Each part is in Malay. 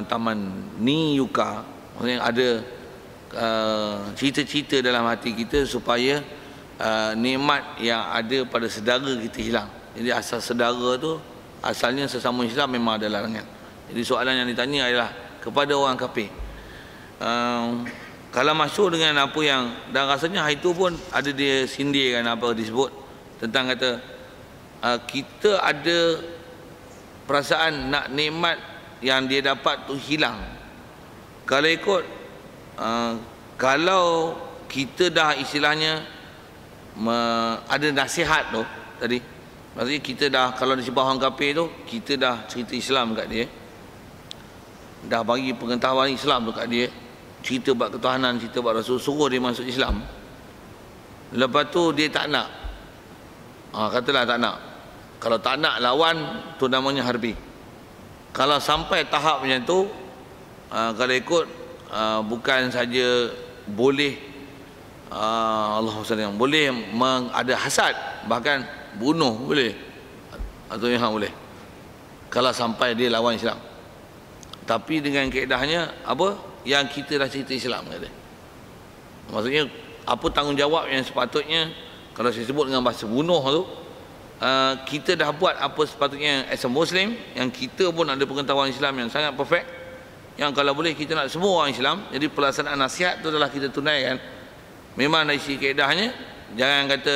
Taman Niyuka, maksudnya ada cerita-cerita dalam hati kita supaya nikmat yang ada pada saudara kita hilang. Jadi asal saudara tu asalnya sesama Islam memang ada larangan. Jadi soalan yang ditanya adalah kepada orang kafir. Kalau masuk dengan apa yang, dan rasanya hari itu pun ada dia sindirkan apa disebut tentang kata kita ada perasaan nak nikmat yang dia dapat tu hilang. Kalau ikut kalau kita dah istilahnya ada nasihat tu tadi, maksudnya kita dah, kalau di sebuah orang kafir tu kita dah cerita Islam kat dia, dah bagi pengetahuan Islam tu kat dia, cerita bab ketuhanan, cerita bab Rasul, suruh dia masuk Islam. Lepas tu dia tak nak, katalah tak nak. Kalau tak nak, lawan, tu namanya harbi. Kalau sampai tahap macam tu, kalau ikut bukan saja boleh Allah SWT boleh ada hasad, bahkan bunuh boleh, atau yang boleh kalau sampai dia lawan Islam. Tapi dengan kaedahnya apa yang kita dah cerita Islam kata. Maksudnya apa tanggungjawab yang sepatutnya, kalau saya sebut dengan bahasa bunuh tu, kita dah buat apa sepatutnya as a Muslim, yang kita pun ada pengetahuan Islam yang sangat perfect, yang kalau boleh kita nak semua orang Islam. Jadi pelaksanaan nasihat tu adalah kita tunaikan. Memang dari sisi kaedahnya jangan kata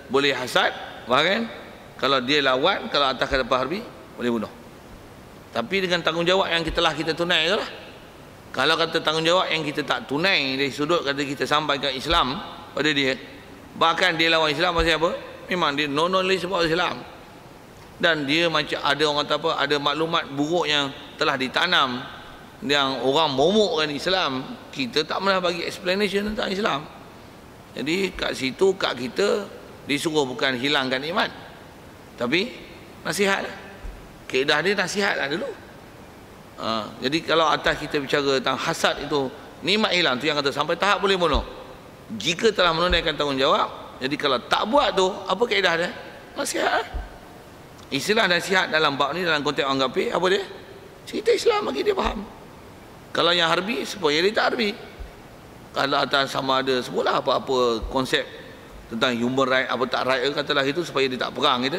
boleh hasad, bahkan kalau dia lawan, kalau atas kata harbi boleh bunuh. Tapi dengan tanggungjawab yang kita tunai itulah. Kalau kata tanggungjawab yang kita tak tunai dari sudut kata kita sampaikan Islam pada dia, bahkan dia lawan Islam pasal apa? Memang dia non-knowledge about Islam, dan dia macam ada orang kata apa, ada maklumat buruk yang telah ditanam, yang orang momokkan Islam, kita tak pernah bagi explanation tentang Islam. Jadi kat situ kat kita disuruh bukan hilangkan iman, tapi nasihat lah. Kaedah dia nasihat lah dulu. Jadi kalau atas kita bicara tentang hasad itu nikmat hilang, tu yang kata sampai tahap boleh bunuh. Jika telah menunaikan tanggungjawab, jadi kalau tak buat tu, apa kaedah dia? Nasihat. Istilah nasihat dalam bab ni, dalam konteks orang kafir, apa dia? Cerita Islam bagi dia faham. Kalau yang harbi, supaya dia tak harbi. Kalau atas sama ada sebutlah apa-apa konsep tentang human right, apa tak right, katalah itu supaya dia tak perang gitu.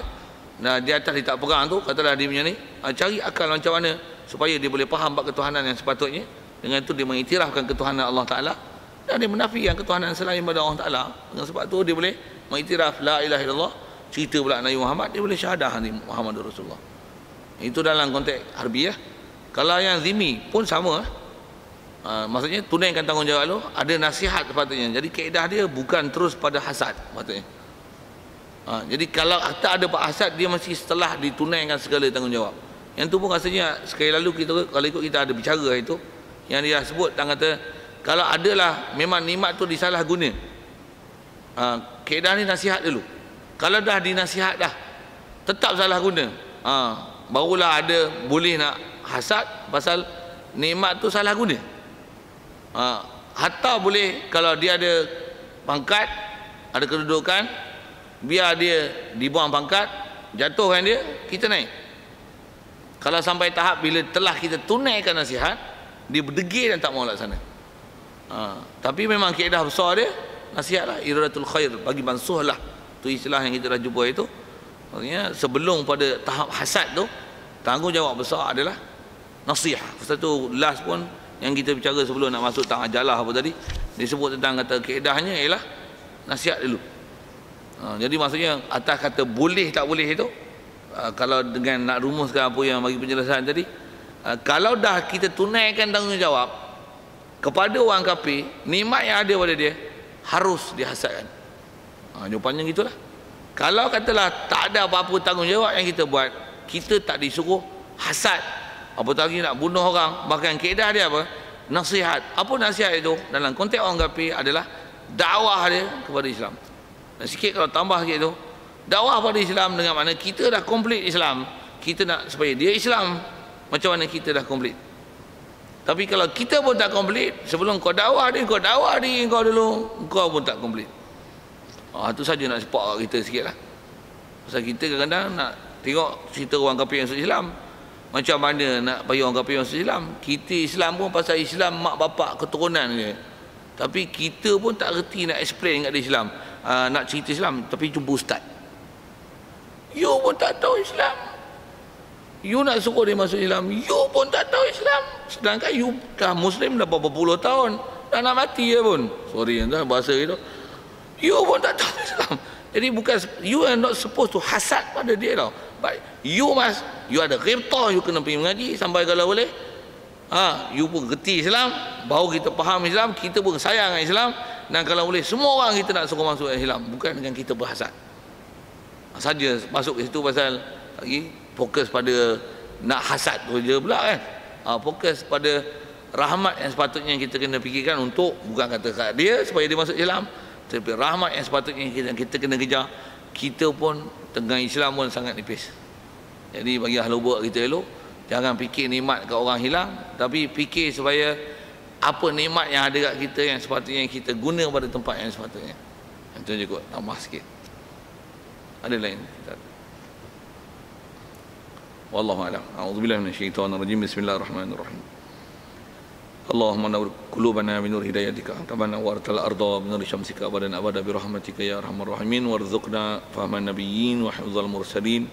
Nah, di atas dia tak perang tu, katalah dia punya ni, cari akal macam mana supaya dia boleh faham bab ketuhanan yang sepatutnya. Dengan itu dia mengiktirafkan ketuhanan Allah Ta'ala, dan dia menafikan ketuhanan selain pada Allah Ta'ala. Dengan sebab tu dia boleh mengiktiraf la ilaha illallah, cerita pula Nabi Muhammad, dia boleh syahadah Nabi Muhammad Rasulullah. Itu dalam konteks harbiah. Kalau yang zimi pun sama. Maksudnya tunaikan tanggungjawab lu, ada nasihat sepatutnya. Jadi kaedah dia bukan terus pada hasad maksudnya. Jadi kalau tak ada pak hasad, dia mesti setelah ditunaikan segala tanggungjawab. Yang tu pun rasanya sekali lalu kita, kalau ikut kita ada bicara itu, yang dia sebut dan kata kalau adalah memang nikmat tu disalah guna, kaedah ni nasihat dulu. Kalau dah dinasihat dah tetap salah guna, barulah ada boleh nak hasad pasal nikmat tu salah guna. Hatta boleh kalau dia ada pangkat, ada kedudukan, biar dia dibuang pangkat, jatuhkan dia, kita naik. Kalau sampai tahap bila telah kita tunaikan nasihat, dia berdegil dan tak mau laksana. Tapi memang kaedah besar dia nasihatlah, iradatul khair, bagi mansuh lah. Tu istilah yang kita dah jumpa itu. Maksudnya sebelum pada tahap hasad tu, tanggungjawab besar adalah nasihat. Pasal tu last pun yang kita bicara sebelum nak masuk tentang ajalah apa tadi, disebut tentang kata kaedahnya ialah nasihat dulu. Jadi maksudnya atas kata boleh tak boleh itu, kalau dengan nak rumuskan apa yang bagi penjelasan tadi, kalau dah kita tunaikan tanggungjawab kepada orang kafir, nikmat yang ada pada dia harus dihasadkan. Jawapannya gitulah. Kalau katalah tak ada apa-apa tanggungjawab yang kita buat, kita tak disuruh hasad, apatah lagi nak bunuh orang. Bahkan kaedah dia apa? Nasihat. Apa nasihat itu? Dalam konteks orang kafir adalah dakwah dia kepada Islam. Dan sikit kalau tambah sikit tu, dakwah pada Islam dengan mana kita dah komplit Islam, kita nak supaya dia Islam macam mana kita dah komplit. Tapi kalau kita pun tak komplit, sebelum kau dakwah dia kau dulu, kau pun tak komplit. Itu saja nak sepak kita sikit lah. Pasal kita kadang-kadang nak tengok cerita orang kafir yang masuk Islam, Macam mana nak bagi orang kafir masuk Islam? Kita Islam pun pasal Islam mak bapak keturunan je. Tapi kita pun tak reti nak explain kat dia Islam. Nak cerita Islam tapi jumpa ustaz. You pun tak tahu Islam. You nak suruh dia masuk Islam, you pun tak tahu Islam. Sedangkan you dah Muslim dah berapa puluh tahun, dah nak mati je pun. Sorry entah bahasa itu. You pun tak tahu Islam. Jadi bukan, you are not supposed to hasad pada dia tau. But you ada ghibtah, you kena pergi mengaji sampai kalau boleh. You pun reti Islam, baru kita faham Islam, kita pun sayang dengan Islam, dan kalau boleh semua orang kita nak suruh masuk Islam, bukan dengan kita berhasad. Saja masuk ke situ pasal lagi fokus pada nak hasad tu je pula kan. Fokus pada rahmat yang sepatutnya kita kena fikirkan untuk, bukan kata kat dia supaya dia masuk Islam, tapi rahmat yang sepatutnya kita kena kejar. Kita pun tengah Islam pun sangat nipis. Jadi bagi ahli buat kita elok, jangan fikir nikmat kat orang hilang, tapi fikir supaya apa nikmat yang ada kat kita yang sepatutnya kita guna pada tempat yang sepatutnya. Itu je kot, tambah sikit. Ada lain? Wallahu a'lam. A'udzubillahi minasyaitonir rajim. Bismillahirrahmanirrahim. Allahumma nawwir qulubana bi nur hidayatika, kama nawwartal arda bi nur syamsika abadan abada bi rahmatika ya arhamar rahimin, warzuqna fahman nabiyyin wa hifdzal mursalin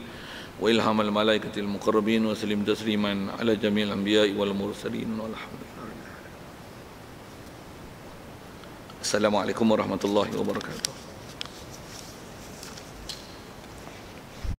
wa ilhamal malaikatil muqarrabin wa sallim tasliman ala jami'il anbiya'i wal mursalin walhamdulillah. Assalamualaikum warahmatullahi wabarakatuh.